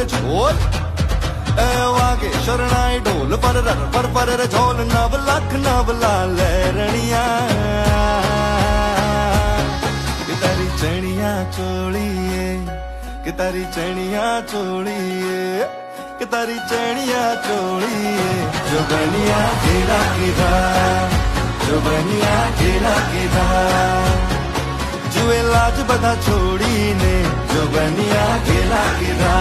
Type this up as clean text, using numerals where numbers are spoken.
रे छोल ए वागे शरणाई ढोल पर रे झोल नव लख नव लाल रनिया कि तारी चनिया चोलिए कि तारी चनिया चोलिए कि तारी चनिया चोलिए जो बनिया खेला किधा जो बनिया खेला किधा जुए लाज बधा छोड़ी ने जो बनिया खेला किधा